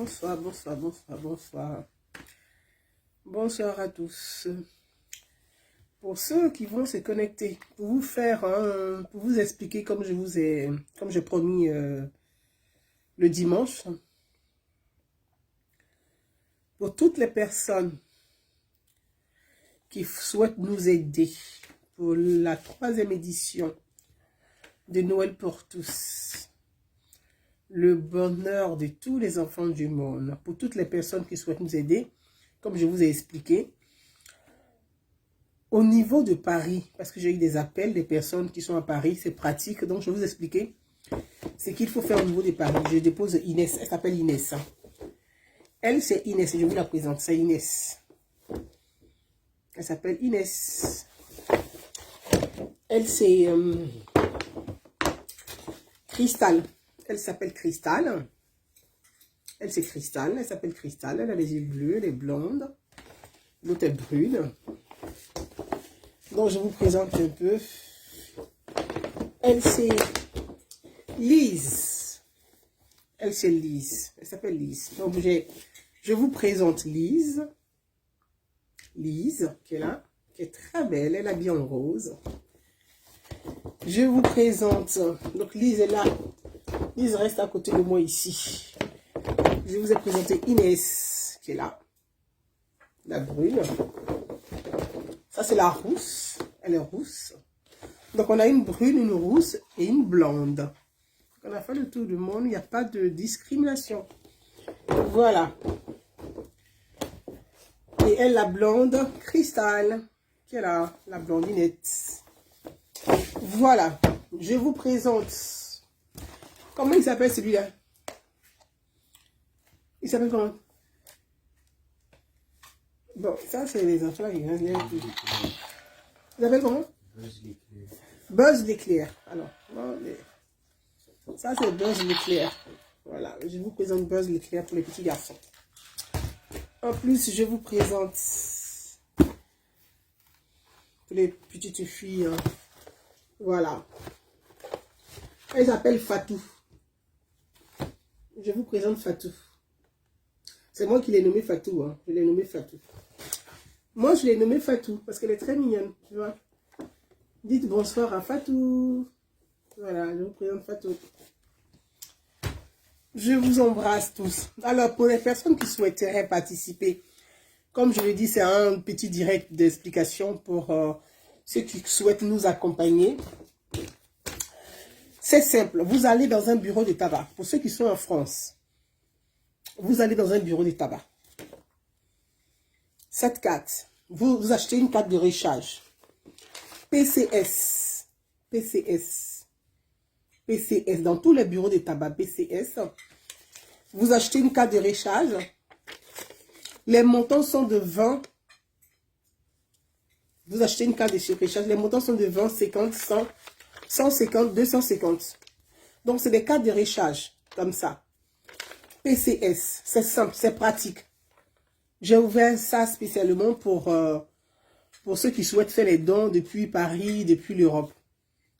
Bonsoir, bonsoir, bonsoir, bonsoir. Bonsoir à tous. Pour ceux qui vont se connecter, pour vous faire, pour vous expliquer comme j'ai promis le dimanche, pour toutes les personnes qui souhaitent nous aider pour la 3e édition de Noël pour tous, le bonheur de tous les enfants du monde, pour toutes les personnes qui souhaitent nous aider, comme je vous ai expliqué, au niveau de Paris, parce que j'ai eu des appels des personnes qui sont à Paris, c'est pratique, donc je vais vous expliquer ce qu'il faut faire au niveau de Paris. Je dépose Inès, elle s'appelle Inès. Elle, c'est Inès, je vous la présente, c'est Inès. Elle s'appelle Inès. Elle, c'est Cristal. Elle s'appelle Cristal. Elle, c'est Cristal. Elle s'appelle Cristal. Elle a les yeux bleus, elle est blonde. L'autre est brune. Donc, je vous présente un peu. Elle, c'est Lise. Elle, c'est Lise. Elle s'appelle Lise. Donc, je vous présente Lise. Lise, qui est là, qui est très belle. Elle est habillée en rose. Je vous présente. Donc, Lise est là. Lise reste à côté de moi ici. Je vous ai présenté Inès, qui est là. La brune. Ça, c'est la rousse. Elle est rousse. Donc, on a une brune, une rousse et une blonde. Donc, on a fait le tour du monde. Il n'y a pas de discrimination. Voilà. Et elle, la blonde, Cristal, qui est là. La blondinette. Voilà. Je vous présente. Comment il s'appelle celui-là? Il s'appelle comment? Bon, ça, c'est les enfants qui viennent. Vous appelez comment? Buzz l'éclair. Buzz l'éclair. Alors, ça, c'est Buzz l'éclair. Voilà, je vous présente Buzz l'éclair pour les petits garçons. En plus, je vous présente pour les petites filles. Hein. Voilà. Elle s'appelle Fatou. Je vous présente Fatou. C'est moi qui l'ai nommé Fatou. Hein. Je l'ai nommé Fatou. Moi, je l'ai nommée Fatou parce qu'elle est très mignonne, tu vois. Dites bonsoir à Fatou. Voilà, je vous présente Fatou. Je vous embrasse tous. Alors, pour les personnes qui souhaiteraient participer, comme je l'ai dit, c'est un petit direct d'explication pour ceux qui souhaitent nous accompagner. C'est simple. Vous allez dans un bureau de tabac. Pour ceux qui sont en France, vous allez dans un bureau de tabac. Cette carte, vous achetez une carte de recharge. PCS. PCS. PCS. Dans tous les bureaux de tabac, PCS. Vous achetez une carte de recharge. Les montants sont de 20. Vous achetez une carte de recharge. Les montants sont de 20, 50, 100, 150, 250. Donc, c'est des cartes de recharge. Comme ça. PCS. C'est simple, c'est pratique. J'ai ouvert ça spécialement pour ceux qui souhaitent faire les dons depuis Paris, depuis l'Europe.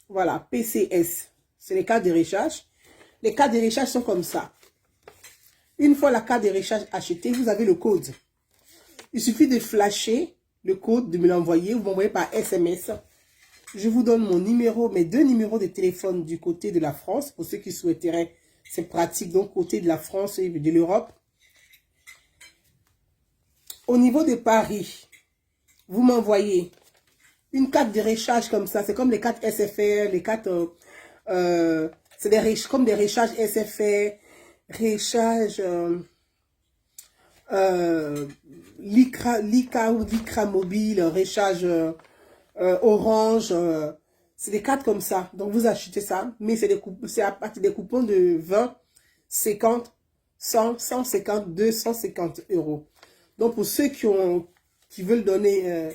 Voilà, PCS. C'est les cartes de recharge. Les cartes de recharge sont comme ça. Une fois la carte de recharge achetée, vous avez le code. Il suffit de flasher le code, de me l'envoyer. Vous m'envoyez par SMS. Je vous donne mon numéro, mes 2 numéros de téléphone du côté de la France. Pour ceux qui souhaiteraient, c'est pratique, donc côté de la France et de l'Europe. Au niveau de Paris, vous m'envoyez une carte de recharge comme ça. C'est comme les cartes SFR, les cartes... c'est comme des recharges SFR, recharge Lika ou Lycra mobile, recharge Orange. C'est des cartes comme ça. Donc, vous achetez ça. Mais c'est à partir des coupons de 20, 50, 100, 150, 250 euros. Donc, pour ceux qui veulent donner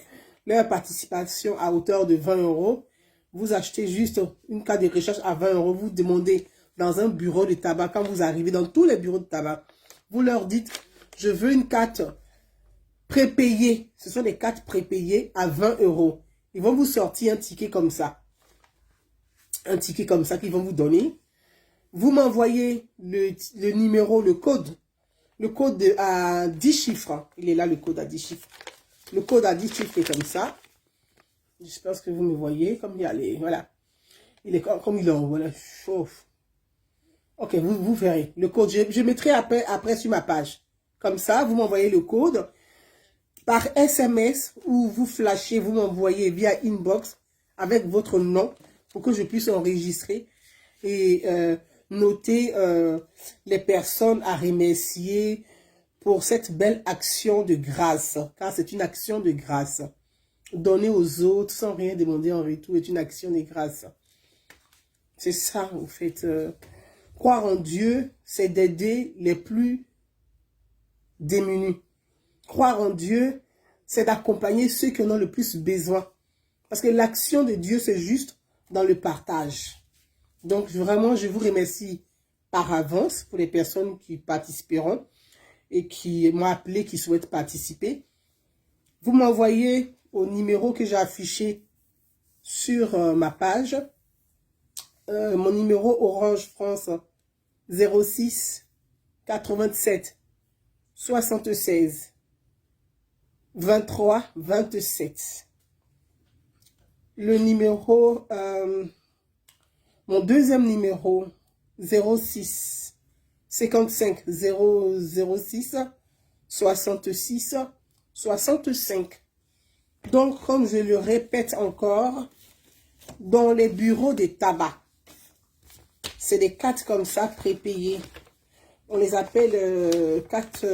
leur participation à hauteur de 20 euros, vous achetez juste une carte de recharge à 20 euros. Vous demandez dans un bureau de tabac, quand vous arrivez dans tous les bureaux de tabac, vous leur dites, je veux une carte prépayée. Ce sont des cartes prépayées à 20 euros. Ils vont vous sortir un ticket comme ça. Un ticket comme ça qu'ils vont vous donner. Vous m'envoyez le numéro, le code Le code à 10 chiffres. Hein. Il est là, le code à 10 chiffres. Le code à 10 chiffres est comme ça. J'espère que vous me voyez. Comme il y a les... Voilà. Il est comme il est en... Voilà. Chauffe. Ok, vous verrez. Le code, je mettrai après sur ma page. Comme ça, vous m'envoyez le code par SMS ou vous flashez, vous m'envoyez via inbox avec votre nom pour que je puisse enregistrer et noter les personnes à remercier pour cette belle action de grâce. Car c'est une action de grâce. Donner aux autres sans rien demander en retour est une action de grâce. C'est ça, en fait. Croire en Dieu, c'est d'aider les plus démunis. Croire en Dieu, c'est d'accompagner ceux qui en ont le plus besoin. Parce que l'action de Dieu, c'est juste dans le partage. Donc, vraiment, je vous remercie par avance pour les personnes qui participeront et qui m'ont appelé, qui souhaitent participer. Vous m'envoyez au numéro que j'ai affiché sur ma page. Mon numéro Orange France 06 87 76 23 27. Le numéro, mon deuxième numéro 06 55 006 66 65. Donc, comme je le répète encore, dans les bureaux de tabac, c'est des cartes comme ça prépayées. On les appelle cartes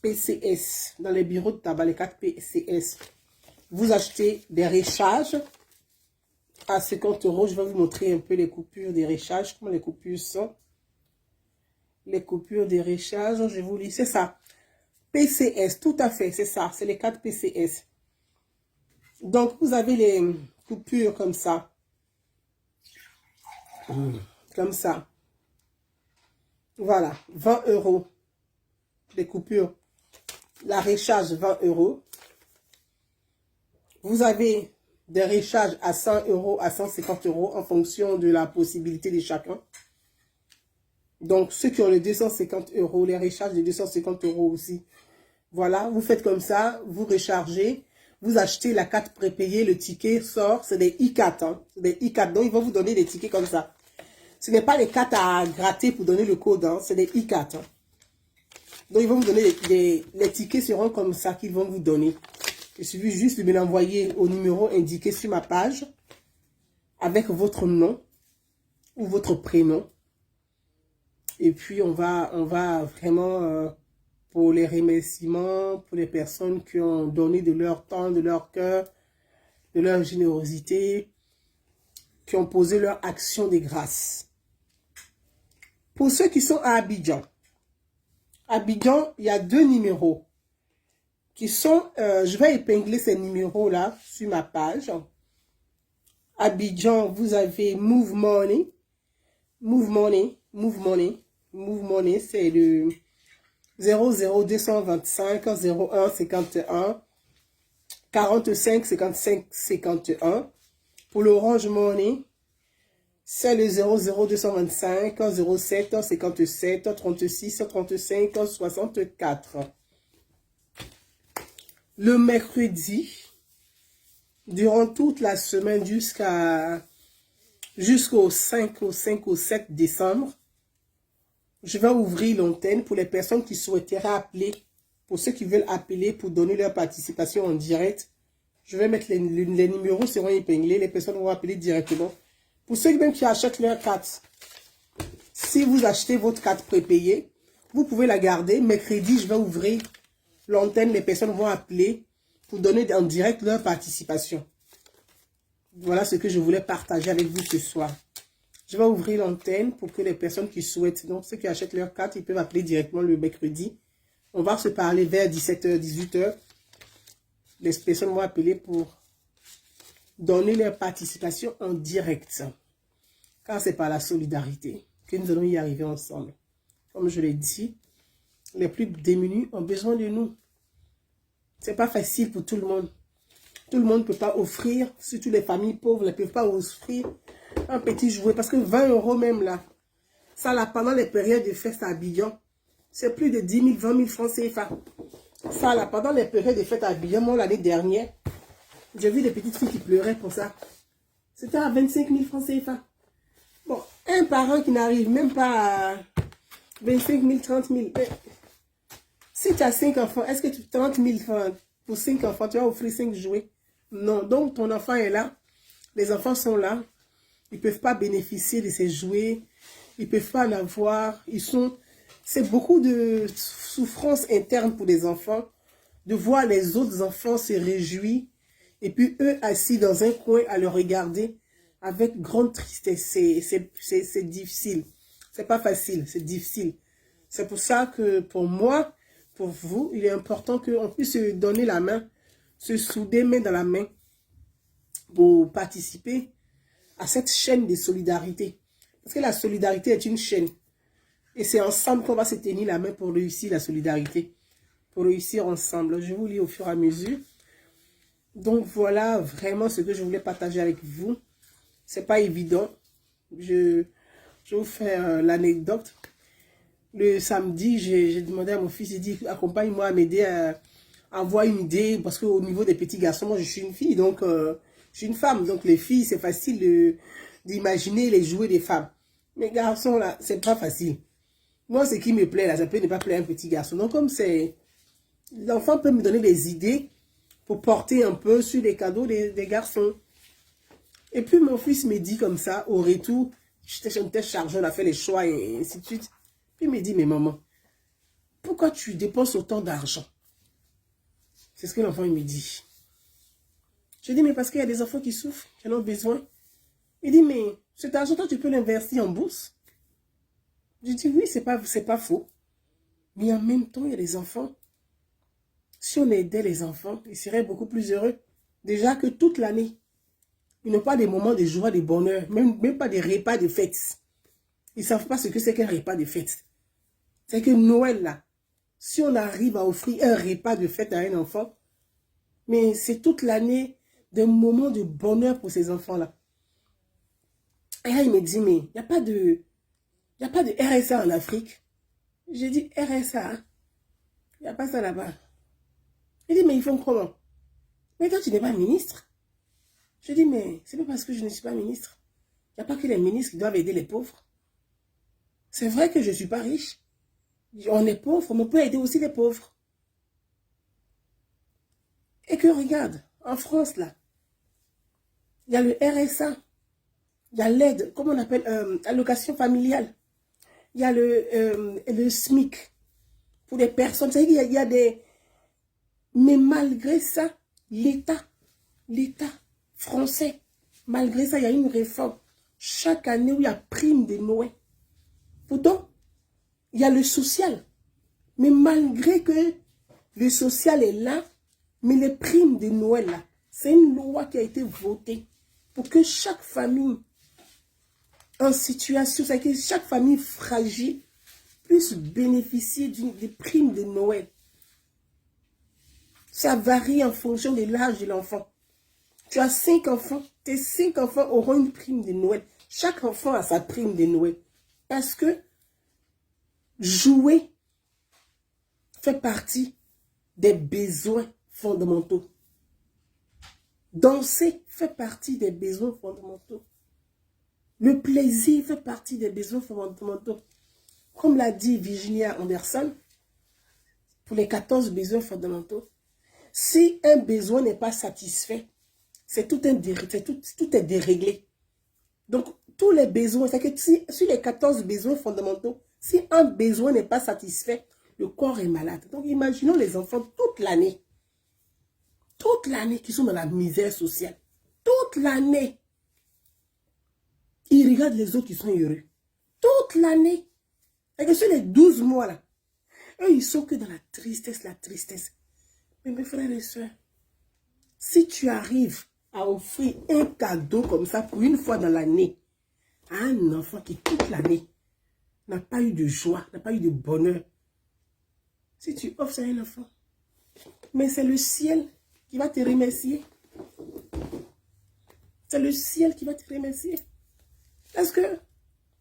PCS. Dans les bureaux de tabac, les cartes PCS. Vous achetez des recharges à 50 €. Je vais vous montrer un peu les coupures des recharges, comment les coupures sont. Les coupures des recharges, je vous lis, c'est ça. PCS, tout à fait, c'est ça. C'est les cartes PCS. Donc, vous avez les coupures comme ça. Comme ça. Voilà, 20 €. Les coupures. La recharge, 20 €. Vous avez des recharges à 100 € à 150 € en fonction de la possibilité de chacun. Donc, ceux qui ont les 250 €, les recharges de 250 € aussi. Voilà, vous faites comme ça, vous rechargez, vous achetez la carte prépayée, le ticket sort, c'est des e-cartes. Hein, c'est des e-cartes, donc ils vont vous donner des tickets comme ça. Ce n'est pas les cartes à gratter pour donner le code, hein, c'est des e-cartes. Hein. Donc, ils vont vous donner les tickets seront comme ça qu'ils vont vous donner. Il suffit juste de me l'envoyer au numéro indiqué sur ma page avec votre nom ou votre prénom. Et puis, on va vraiment, pour les remerciements, pour les personnes qui ont donné de leur temps, de leur cœur, de leur générosité, qui ont posé leur action de grâce. Pour ceux qui sont à Abidjan, il y a 2 numéros qui sont, je vais épingler ces numéros-là sur ma page. Abidjan, vous avez Move Money. Move Money, c'est le 00225 01 51 45 55 51. Pour l'Orange Money, c'est le 00225 07 57 36 35 64. Le mercredi, durant toute la semaine jusqu'au 5 au 7 décembre, je vais ouvrir l'antenne pour les personnes qui souhaiteraient appeler, pour ceux qui veulent appeler pour donner leur participation en direct. Je vais mettre les numéros seront épinglés, les personnes vont appeler directement. Pour ceux même qui achètent leur carte, si vous achetez votre carte prépayée, vous pouvez la garder. Mercredi, je vais ouvrir l'antenne, les personnes vont appeler pour donner en direct leur participation. Voilà ce que je voulais partager avec vous ce soir. Je vais ouvrir l'antenne pour que les personnes qui souhaitent, donc ceux qui achètent leur carte, ils peuvent appeler directement le mercredi. On va se parler vers 17h, 18h. Les personnes vont appeler pour donner leur participation en direct. Car c'est par la solidarité que nous allons y arriver ensemble. Comme je l'ai dit, les plus démunis ont besoin de nous. C'est pas facile pour tout le monde. Tout le monde ne peut pas offrir, surtout les familles pauvres ne peuvent pas offrir un petit jouet. Parce que 20 € même là, ça là, pendant les périodes de fête à Abidjan, c'est plus de 10 000, 20 000 francs CFA. Ça, là, pendant les périodes de fêtes habillement l'année dernière, j'ai vu des petites filles qui pleuraient pour ça. C'était à 25 000 francs CFA. Bon, un parent qui n'arrive même pas à 25 000, 30 000. Mais si tu as 5 enfants, est-ce que tu 30 000 francs pour 5 enfants, tu vas offrir 5 jouets? Non. Donc, ton enfant est là. Les enfants sont là. Ils ne peuvent pas bénéficier de ces jouets. Ils ne peuvent pas en avoir. C'est beaucoup de souffrance interne pour les enfants de voir les autres enfants se réjouir et puis eux assis dans un coin à le regarder avec grande tristesse. C'est difficile. C'est pas facile, c'est difficile. C'est pour ça que pour moi, pour vous, il est important qu'on puisse se donner la main, se souder main dans la main pour participer à cette chaîne de solidarité. Parce que la solidarité est une chaîne. Et c'est ensemble qu'on va se tenir la main pour réussir la solidarité. Pour réussir ensemble. Je vous lis au fur et à mesure. Donc voilà vraiment ce que je voulais partager avec vous. C'est pas évident. Je vais vous faire l'anecdote. Le samedi, j'ai demandé à mon fils, j'ai dit, accompagne-moi à m'aider à avoir une idée. Parce qu'au niveau des petits garçons, moi je suis une fille, donc je suis une femme. Donc les filles, c'est facile d'imaginer les jouets des femmes. Mais garçons, là, c'est pas facile. Moi, ce qui me plaît, là, ça peut ne pas plaire à un petit garçon. Donc, comme c'est... L'enfant peut me donner des idées pour porter un peu sur les cadeaux des garçons. Et puis, mon fils me dit comme ça, au retour, j'étais chargé, on a fait les choix et ainsi de suite. Puis, il me dit, mais maman, pourquoi tu dépenses autant d'argent? C'est ce que l'enfant me dit. Je dis, mais parce qu'il y a des enfants qui souffrent, qui en ont besoin. Il dit, mais cet argent, toi, tu peux l'investir en bourse. Je dis, oui, c'est pas faux. Mais en même temps, il y a des enfants. Si on aidait les enfants, ils seraient beaucoup plus heureux. Déjà que toute l'année, ils n'ont pas des moments de joie, de bonheur, même pas des repas de fête. Ils ne savent pas ce que c'est qu'un repas de fête. C'est que Noël, là, si on arrive à offrir un repas de fête à un enfant, mais c'est toute l'année des moments de bonheur pour ces enfants-là. Et là, il me dit, mais il n'y a pas de RSA en Afrique. J'ai dit, RSA, il n'y a pas ça là-bas. Il dit, mais ils font comment? Mais toi, tu n'es pas ministre. Je dis, mais c'est pas parce que je ne suis pas ministre. Il n'y a pas que les ministres qui doivent aider les pauvres. C'est vrai que je ne suis pas riche. On est pauvre, mais on peut aider aussi les pauvres. Et que regarde, en France, là, il y a le RSA, il y a l'aide, comment on appelle, allocation familiale. Il y a le SMIC pour les personnes. C'est qu'il y a des... Mais malgré ça, l'État français, malgré ça, il y a une réforme. Chaque année où il y a prime de Noël. Pourtant, il y a le social. Mais malgré que le social est là, mais les primes de Noël, là, c'est une loi qui a été votée pour que chaque famille en situation, c'est que chaque famille fragile puisse bénéficier des primes de Noël. Ça varie en fonction de l'âge de l'enfant. Tu as 5 enfants, tes 5 enfants auront une prime de Noël. Chaque enfant a sa prime de Noël. Parce que jouer fait partie des besoins fondamentaux. Danser fait partie des besoins fondamentaux. Le plaisir fait partie des besoins fondamentaux. Comme l'a dit Virginia Anderson, pour les 14 besoins fondamentaux, si un besoin n'est pas satisfait, tout est déréglé. Donc, tous les besoins, c'est que si, sur les 14 besoins fondamentaux, si un besoin n'est pas satisfait, le corps est malade. Donc, imaginons les enfants toute l'année qui sont dans la misère sociale. Toute l'année. Ils regardent les autres qui sont heureux. Toute l'année. Et que sur les 12 mois là, eux, ils sont que dans la tristesse, Mais mes frères et sœurs, si tu arrives à offrir un cadeau comme ça pour une fois dans l'année à un enfant qui toute l'année n'a pas eu de joie, n'a pas eu de bonheur, si tu offres ça à un enfant, mais c'est le ciel qui va te remercier. C'est le ciel qui va te remercier. Parce que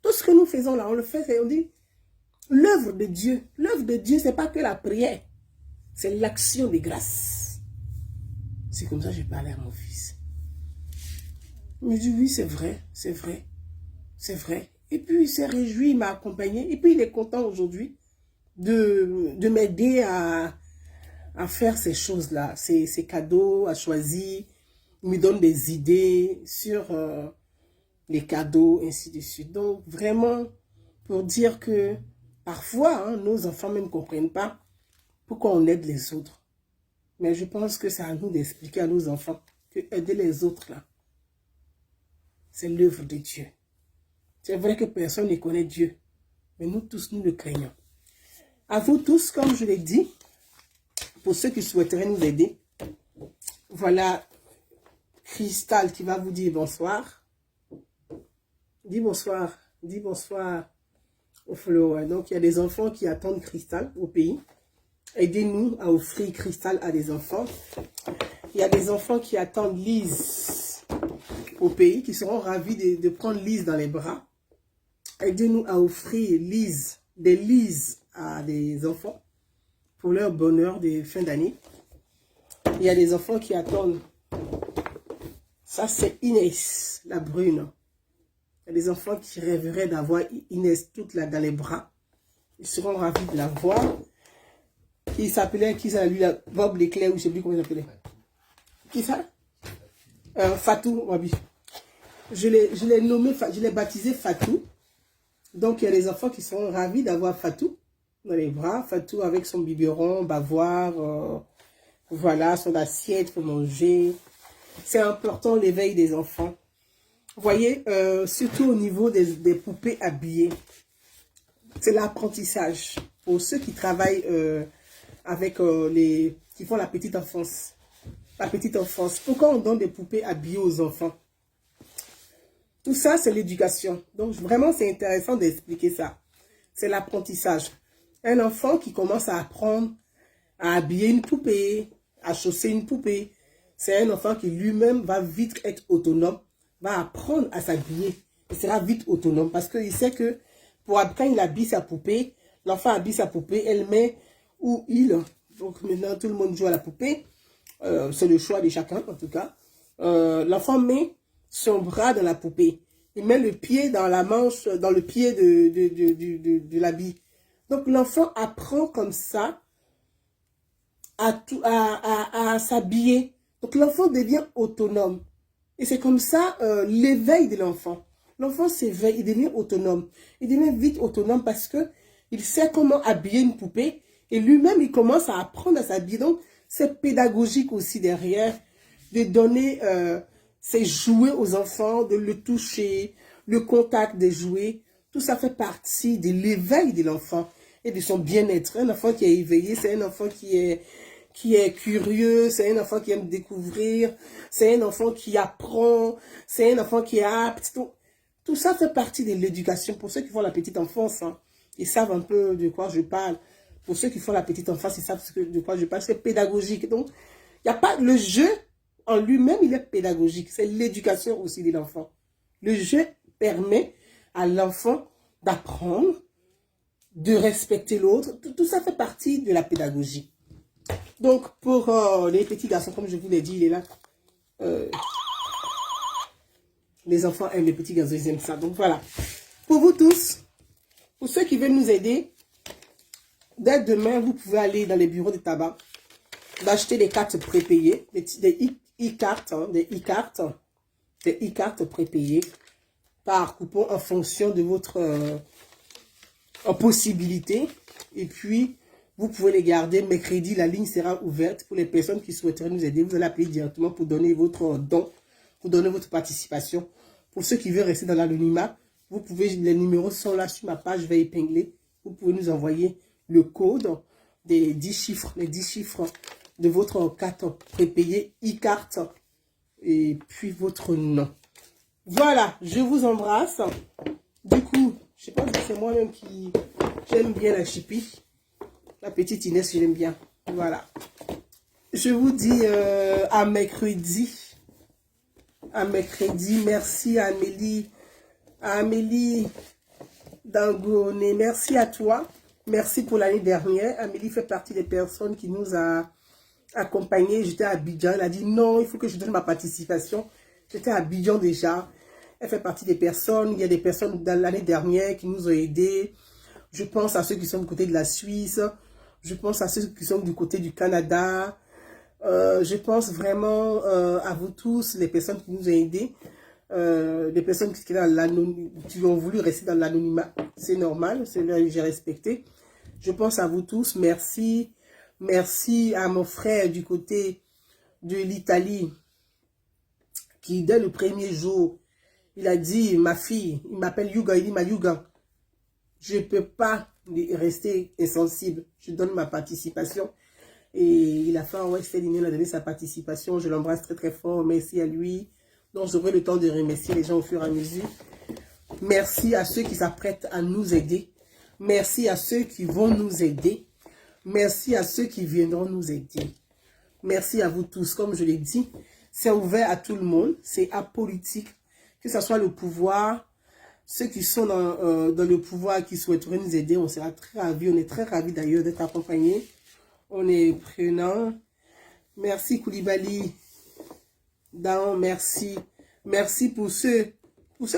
tout ce que nous faisons là, on le fait, on dit, L'œuvre de Dieu, c'est pas que la prière. C'est l'action de grâce. C'est comme ça que j'ai parlé à mon fils. Il me dit, oui, c'est vrai, c'est vrai, c'est vrai. Et puis, il s'est réjoui, il m'a accompagné. Et puis, il est content aujourd'hui de m'aider à faire ces choses-là, ces cadeaux à choisir. Il me donne des idées sur les cadeaux, ainsi de suite. Donc, vraiment, pour dire que parfois, hein, nos enfants même ne comprennent pas pourquoi on aide les autres. Mais je pense que c'est à nous d'expliquer à nos enfants que aider les autres, là, c'est l'œuvre de Dieu. C'est vrai que personne ne connaît Dieu, mais nous tous, nous le craignons. À vous tous, comme je l'ai dit, pour ceux qui souhaiteraient nous aider, voilà Cristal qui va vous dire bonsoir. Dis bonsoir aux followers. Donc, il y a des enfants qui attendent Cristal au pays. Aidez-nous à offrir Cristal à des enfants. Il y a des enfants qui attendent Lise au pays, qui seront ravis de prendre Lise dans les bras. Aidez-nous à offrir des Lises à des enfants pour leur bonheur de fin d'année. Il y a des enfants qui attendent. Ça, c'est Inès, la brune. Il y a des enfants qui rêveraient d'avoir Inès toute là dans les bras. Ils seront ravis de la voir. Il s'appelait, qui ça, lui, là, Bob l'éclair, ou je ne sais plus comment il s'appelait. Qui ça? Fatou, Wabi. Je l'ai nommé, je l'ai baptisé Fatou. Donc, il y a des enfants qui seront ravis d'avoir Fatou dans les bras. Fatou avec son biberon, bavoir, voilà, son assiette pour manger. C'est important l'éveil des enfants. Vous voyez, surtout au niveau des poupées habillées. C'est l'apprentissage. Pour ceux qui travaillent avec qui font la petite enfance. La petite enfance. Pourquoi on donne des poupées habillées aux enfants? Tout ça, c'est l'éducation. Donc, vraiment, c'est intéressant d'expliquer ça. C'est l'apprentissage. Un enfant qui commence à apprendre à habiller une poupée, à chausser une poupée, c'est un enfant qui lui-même va vite être autonome, va apprendre à s'habiller. Il sera vite autonome parce qu'il sait que quand il habille sa poupée, l'enfant habille sa poupée, elle met où il. Donc, maintenant, tout le monde joue à la poupée. C'est le choix de chacun, en tout cas. L'enfant met son bras dans la poupée. Il met le pied dans la manche, dans le pied de l'habit. Donc, l'enfant apprend comme ça à s'habiller. Donc, l'enfant devient autonome. Et c'est comme ça l'éveil de l'enfant. L'enfant s'éveille, il devient autonome. Il devient vite autonome parce que il sait comment habiller une poupée. Et lui-même, il commence à apprendre à s'habiller. Donc, c'est pédagogique aussi derrière de donner ses jouets aux enfants, de le toucher, le contact des jouets. Tout ça fait partie de l'éveil de l'enfant et de son bien-être. Un enfant qui est éveillé, c'est un enfant qui est curieux, c'est un enfant qui aime découvrir, c'est un enfant qui apprend, c'est un enfant qui est apte. Tout ça fait partie de l'éducation. Pour ceux qui font la petite enfance, hein, ils savent un peu de quoi je parle. Pour ceux qui font la petite enfance, ils savent de quoi je parle. C'est pédagogique. Donc, il n'y a pas le jeu en lui-même, il est pédagogique. C'est l'éducation aussi de l'enfant. Le jeu permet à l'enfant d'apprendre, de respecter l'autre. Tout ça fait partie de la pédagogie. Donc, pour les petits garçons, comme je vous l'ai dit, il est là. Les enfants aiment les petits garçons, ils aiment ça. Donc, voilà. Pour vous tous, pour ceux qui veulent nous aider, dès demain, vous pouvez aller dans les bureaux de tabac, d'acheter des cartes prépayées, des e-cartes, des e-cartes prépayées par coupon en fonction de votre possibilité. Et puis, vous pouvez les garder. Mercredi, la ligne sera ouverte pour les personnes qui souhaiteraient nous aider. Vous allez appeler directement pour donner votre don, pour donner votre participation. Pour ceux qui veulent rester dans l'anonymat, vous pouvez, les numéros sont là sur ma page, je vais épingler. Vous pouvez nous envoyer le code des 10 chiffres, les 10 chiffres de votre carte prépayée, e-carte, et puis votre nom. Voilà, je vous embrasse. Du coup, je sais pas si c'est moi-même qui j'aime bien la chipie. La petite Inès, je l'aime bien. Voilà. Je vous dis à mercredi. À mercredi. Merci à Amélie. À Amélie Dangoné. Merci à toi. Merci pour l'année dernière. Amélie fait partie des personnes qui nous a accompagnés. J'étais à Abidjan. Elle a dit non, il faut que je donne ma participation. J'étais à Abidjan déjà. Elle fait partie des personnes. Il y a des personnes dans l'année dernière qui nous ont aidés. Je pense à ceux qui sont du côté de la Suisse. Je pense à ceux qui sont du côté du Canada. Je pense vraiment à vous tous, les personnes qui nous ont aidés. Les personnes qui ont voulu rester dans l'anonymat. C'est normal, c'est là que j'ai respecté. Je pense à vous tous. Merci. Merci à mon frère du côté de l'Italie qui, dès le premier jour, il a dit, ma fille, il m'appelle Yuga, il dit, ma Yuga, je ne peux pas rester insensible. Je donne ma participation. Et il a fait un Western Union, il a donné sa participation. Je l'embrasse très très fort. Merci à lui. Donc j'aurai le temps de remercier les gens au fur et à mesure. Merci à ceux qui s'apprêtent à nous aider. Merci à ceux qui vont nous aider. Merci à ceux qui viendront nous aider. Merci à vous tous. Comme je l'ai dit, c'est ouvert à tout le monde. C'est apolitique. Que ce soit le pouvoir, ceux qui sont dans le pouvoir, qui souhaiteraient nous aider, on sera très ravis. On est très ravis d'ailleurs d'être accompagnés. On est prenant. Merci Koulibaly. Dan, merci. Merci pour ceux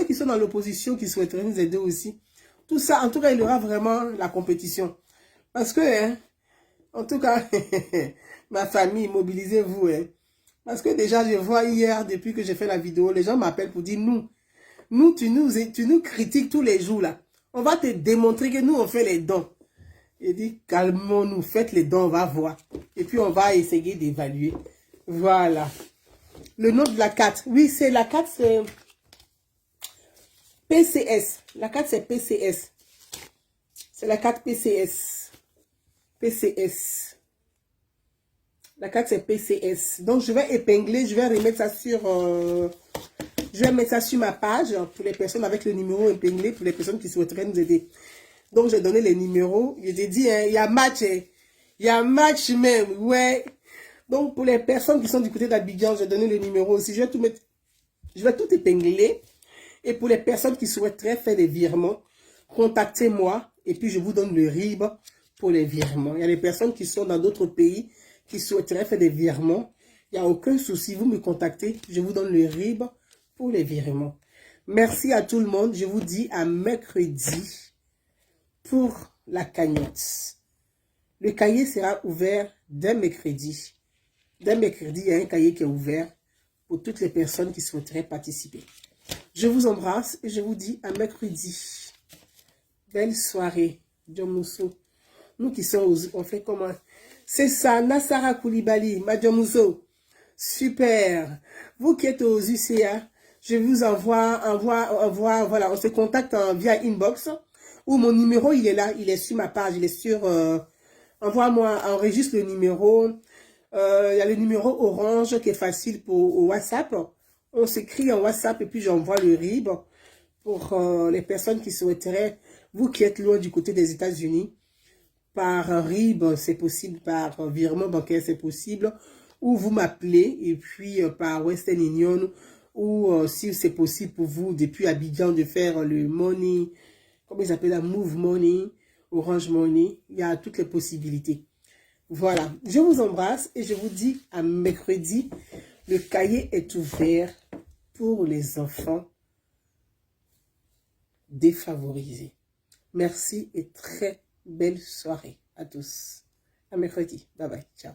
qui sont dans l'opposition, qui souhaiteraient nous aider aussi. Tout ça, en tout cas, il y aura vraiment la compétition. Parce que, hein, en tout cas, ma famille, mobilisez-vous. Hein, parce que déjà, je vois hier, depuis que j'ai fait la vidéo, les gens m'appellent pour dire, tu nous critiques tous les jours là. On va te démontrer que nous, on fait les dons. Il dit, calmons-nous, faites les dons, on va voir. Et puis, on va essayer d'évaluer. Voilà. Le nom de la carte. Oui, c'est la carte, c'est PCS. La carte, c'est PCS. C'est la carte PCS. PCS. La carte, c'est PCS. Donc, je vais épingler, je vais remettre ça sur... je vais mettre ça sur ma page pour les personnes avec le numéro épinglé, pour les personnes qui souhaiteraient nous aider. Donc, j'ai donné les numéros. J'ai dit, hein, il y a match. Hein. Il y a match même. Ouais. Donc, pour les personnes qui sont du côté d'Abidjan, j'ai donné le numéro aussi. Je vais tout mettre. Je vais tout épingler. Et pour les personnes qui souhaiteraient faire des virements, contactez-moi. Et puis, je vous donne le RIB pour les virements. Il y a des personnes qui sont dans d'autres pays qui souhaiteraient faire des virements. Il n'y a aucun souci. Vous me contactez. Je vous donne le RIB pour les virements. Merci à tout le monde. Je vous dis à mercredi. Pour la cagnotte. Le cahier sera ouvert dès mercredi. Dès mercredi, il y a un cahier qui est ouvert pour toutes les personnes qui souhaiteraient participer. Je vous embrasse et je vous dis à mercredi. Belle soirée. Djomousso. Nous qui sommes on fait comment? C'est ça, Nassara Koulibaly, Madjomousso. Super. Vous qui êtes aux UCA, je vous envoie, voilà, on se contacte via inbox. Ou mon numéro, il est là, il est sur ma page, il est sur... envoie-moi, enregistre le numéro. Il y a le numéro orange qui est facile pour WhatsApp. On s'écrit en WhatsApp et puis j'envoie le RIB pour les personnes qui souhaiteraient, vous qui êtes loin du côté des États-Unis, par RIB, c'est possible, par virement bancaire, c'est possible, ou vous m'appelez et puis par Western Union, ou si c'est possible pour vous, depuis Abidjan, de faire le money... Comment ils appellent la Move Money, Orange Money. Il y a toutes les possibilités. Voilà. Je vous embrasse et je vous dis à mercredi. Le cahier est ouvert pour les enfants défavorisés. Merci et très belle soirée à tous. À mercredi. Bye bye. Ciao.